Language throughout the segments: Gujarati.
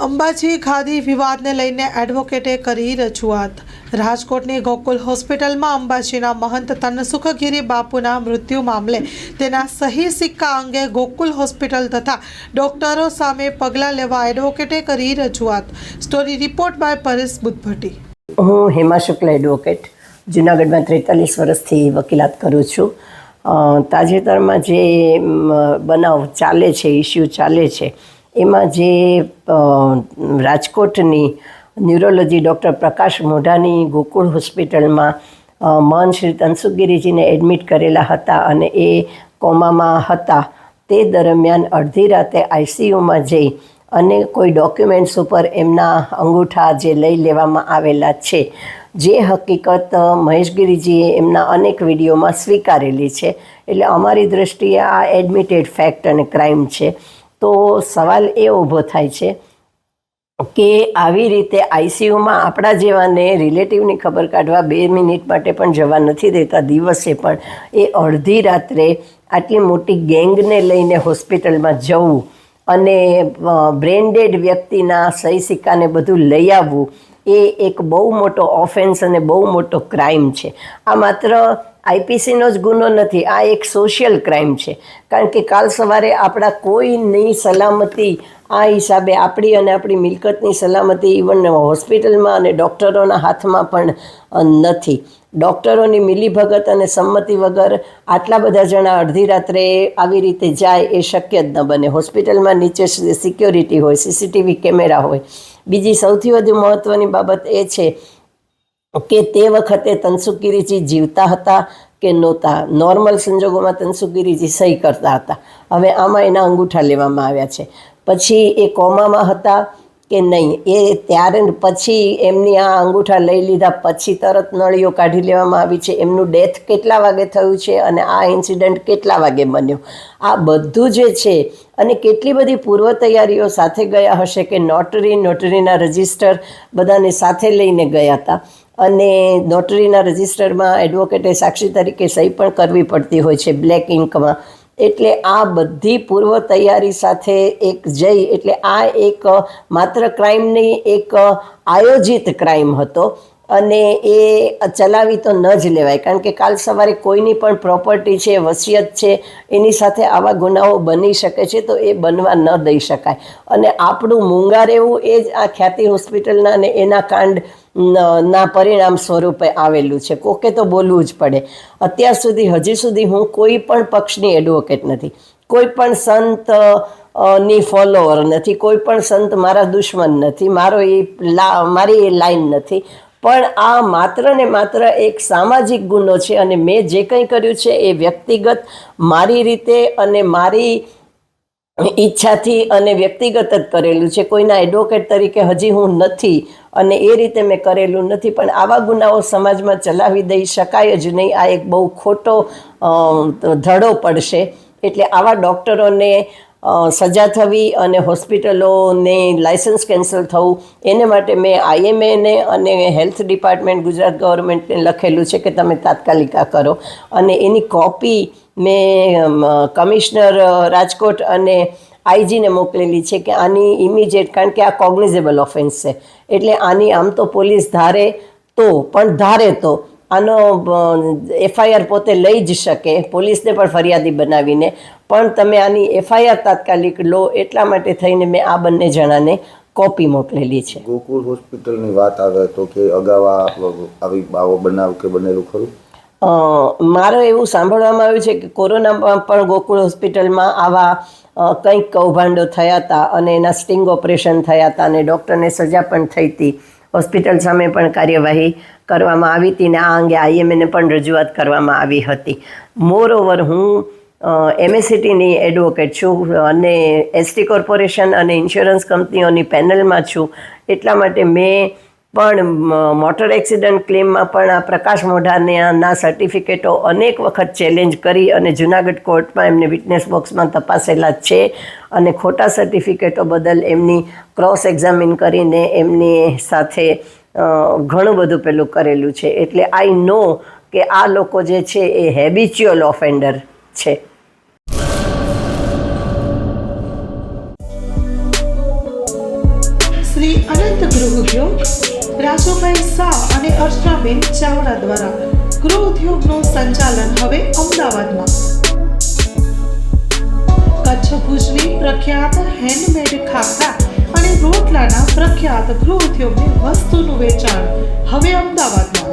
અંબાજી ખાદી વિવાદને લઈને એડવોકેટે કરી રજૂઆત। રાજકોટની ગોકુલ હોસ્પિટલમાં અંબાજીના મહંત તનસુખગીરી બાપુના મૃત્યુ મામલે તેના સહી સિક્કા અંગે ગોકુલ હોસ્પિટલ તથા ડોક્ટરો સામે પગલાં લેવા એડવોકેટે કરી રજૂઆત। Story report by Paresh Buddhbhatti. હું હેમા શુક્લ એડવોકેટ જૂનાગઢમાં 43 વર્ષથી વકીલાત કરું છું। તાજેતરમાં જે બનાવ ચાલે છે, ઇસ્યુ ચાલે છે, એમાં જે રાજકોટની ન્યુરોલોજી ડૉક્ટર પ્રકાશ મોઢાની ગોકુળ હોસ્પિટલમાં મહંત શ્રી તનસુખગીરીજીને એડમિટ કરેલા હતા અને એ કોમામાં હતા। તે દરમિયાન અડધી રાતે આઈસીયુમાં જઈ અને કોઈ ડોક્યુમેન્ટ્સ ઉપર એમના અંગૂઠા જે લઈ લેવામાં આવેલા છે, જે હકીકત મહેશગીરીજીએ એમના અનેક વિડીયોમાં સ્વીકારેલી છે। એટલે અમારી દૃષ્ટિએ આ એડમિટેડ ફેક્ટ અને ક્રાઇમ છે। તો સવાલ એ ઊભો થાય છે કે આવી રીતે આઈસીયુમાં આપણા જેવાને રિલેટિવની ખબર કાઢવા 2 મિનિટ માટે પણ જવા નથી દેતા, દિવસે પણ એ અડધી રાત્રે આટલી મોટી ગેંગને લઈને હોસ્પિટલમાં જવું અને બ્રેન્ડેડ વ્યક્તિના સહી સિક્કાને બધું લઈ આવવું એ એક બહુ મોટો ઓફેન્સ અને બહુ મોટો ક્રાઇમ છે। આ માત્ર આઈપીસીનો જ ગુનો નથી, આ એક સોશિયલ ક્રાઇમ છે। કારણ કે કાલ સવારે આપણા કોઈની સલામતી આ હિસાબે આપણી અને આપણી મિલકતની સલામતી ઇવન હોસ્પિટલમાં અને ડૉક્ટરોના હાથમાં પણ નથી। ડૉક્ટરોની મિલીભગત અને સંમતિ વગર આટલા બધા જણા અડધી રાત્રે આવી રીતે જાય એ શક્ય જ ન બને। હોસ્પિટલમાં નીચે સિક્યોરિટી હોય, સીસીટીવી કેમેરા હોય। બીજી સૌથી વધુ મહત્ત્વની બાબત એ છે કે તે વખતે તનસુખગીરીજી જીવતા હતા કે નહોતા। નોર્મલ સંજોગોમાં તનસુખગીરીજી સહી કરતા હતા, હવે આમાં એના અંગૂઠા લેવામાં આવ્યા છે। પછી એ કોમામાં હતા કે નહીં, એ ત્યારે પછી એમની આ અંગૂઠા લઈ લીધા પછી તરત નળીઓ કાઢી લેવામાં આવી છે। એમનું ડેથ કેટલા વાગે થયું છે અને આ ઇન્સિડન્ટ કેટલા વાગે બન્યો, આ બધું જે છે અને કેટલી બધી પૂર્વ તૈયારીઓ સાથે ગયા હશે કે નોટરીના રજિસ્ટર બધાને સાથે લઈને ગયા હતા અને નોટરીના રજિસ્ટરમાં એડવોકેટે સાક્ષી તરીકે સહી પણ કરવી પડતી હોય છે બ્લેક ઇન્કમાં। એટલે આ બધી પૂર્વ તૈયારી સાથે એક જઈ એટલે આ એક માત્ર ક્રાઇમની એક આયોજિત ક્રાઇમ હતો અને એ ચલાવી તો ન જ લેવાય। કારણ કે કાલ સવારે કોઈની પણ પ્રોપર્ટી છે, વસિયત છે, એની સાથે આવા ગુનાઓ બની શકે છે, તો એ બનવા ન દઈ શકાય। અને આપણું મૂંગા રહેવું એ જ આ ખ્યાતિ હોસ્પિટલના અને એના કાંડ ના પરિણામ સ્વરૂપે આવેલું છે। કોકે તો બોલવું જ પડે। અત્યાર સુધી હજી સુધી હું કોઈ પણ પક્ષની એડવોકેટ નથી, કોઈ પણ સંત ની ફોલોવર નથી, કોઈ પણ સંત મારા દુશ્મન નથી, મારી એ લાઈન નથી। પણ આ માત્ર ને માત્ર એક સામાજિક ગુનો છે અને મેં જે કંઈ કર્યું છે એ વ્યક્તિગત મારી રીતે અને મારી ઈચ્છાથી અને વ્યક્તિગત જ કરેલું છે। કોઈના એડવોકેટ તરીકે હજી હું નથી અને એ રીતે મેં કરેલું નથી। પણ આવા ગુનાઓ સમાજમાં ચલાવી દઈ શકાય જ નહીં, આ એક બહુ ખોટો ધડો પડશે। એટલે આવા ડૉક્ટરોને સજા થવી અને હોસ્પિટલોને લાયસન્સ કેન્સલ થવું, એને માટે મેં આઈએમએને અને હેલ્થ ડિપાર્ટમેન્ટ ગુજરાત ગવર્મેન્ટને લખેલું છે કે તમે તાત્કાલિક આ કરો। અને એની કોપી મેં કમિશનર રાજકોટ અને આઈજીને મોકલેલી છે કે આની ઇમિજિએટ, કારણ કે આ કોગ્નિઝેબલ ઓફેન્સ છે, એટલે આની આમ તો પોલીસ ધારે તો આનો એફઆઈઆર પોતે લઈ જ શકે, પોલીસને પણ ફરિયાદી બનાવીને, પણ તમે આની એફઆઈઆર તાત્કાલિક લો એટલા માટે થઈને મેં આ બંને જણાને કોપી મોકલેલી છે। ગોકુળ હોસ્પિટલની વાત આવે તો કે અગાઉ આવી આવો બનાવ કે બનેલું ખરું? મારે એવું સાંભળવામાં આવ્યું છે કે કોરોનામાં પણ ગોકુળ હોસ્પિટલમાં આવા કંઈક કૌભાંડો થયા હતા અને એના સ્ટિંગ ઓપરેશન થયા હતા અને ડૉક્ટરને સજા પણ થઈ હતી। હોસ્પિટલ સામે પણ કાર્યવાહી કરવામાં આવી હતી ને આ અંગે આઈએમએને પણ રજૂઆત કરવામાં આવી હતી। મોરઓવર હું એમએસસીટીની એડવોકેટ છું અને એસટી કોર્પોરેશન અને ઇન્સ્યોરન્સ કંપનીઓની પેનલમાં છું। એટલા માટે મેં પણ મોટર એક્સિડન્ટ ક્લેમમાં પણ આ પ્રકાશ મોઢાના સર્ટિફિકેટો અનેક વખત ચેલેન્જ કરી અને જૂનાગઢ કોર્ટમાં એમને વિટનેસ બોક્સમાં તપાસેલા છે અને ખોટા સર્ટિફિકેટો બદલ એમની ક્રોસ એક્ઝામિન કરીને એમની સાથે ઘણું બધું પેલું કરેલું છે। એટલે આઈ નો કે આ લોકો જે છે એ હેબિચ્યુઅલ ઓફેન્ડર છે। શ્રી અનંત ગૃહ ઉદ્યોગ રાજુભાઈ શાહ અને અર્ચનાબેન ચાવડા દ્વારા ગૃહ ઉદ્યોગનું સંચાલન હવે અમદાવાદમાં. કચ્છ ભુજની પ્રખ્યાત હેન્ડમેડ ખાખરા અને રોટલાના પ્રખ્યાત ગૃહ ઉદ્યોગની વસ્તુનું વેચાણ હવે અમદાવાદમાં.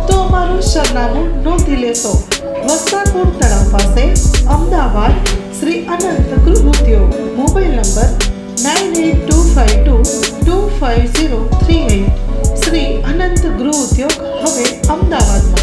તો અમારું સરનામું નોંધી લેશો. વસ્તારપુર તળાવ પાસે, અમદાવાદ, શ્રી અનંત ગૃહ ઉદ્યોગ. Mobile number 9825225038. શ્રી અનંત ગૃહ ઉદ્યોગ હવે અમદાવાદમાં.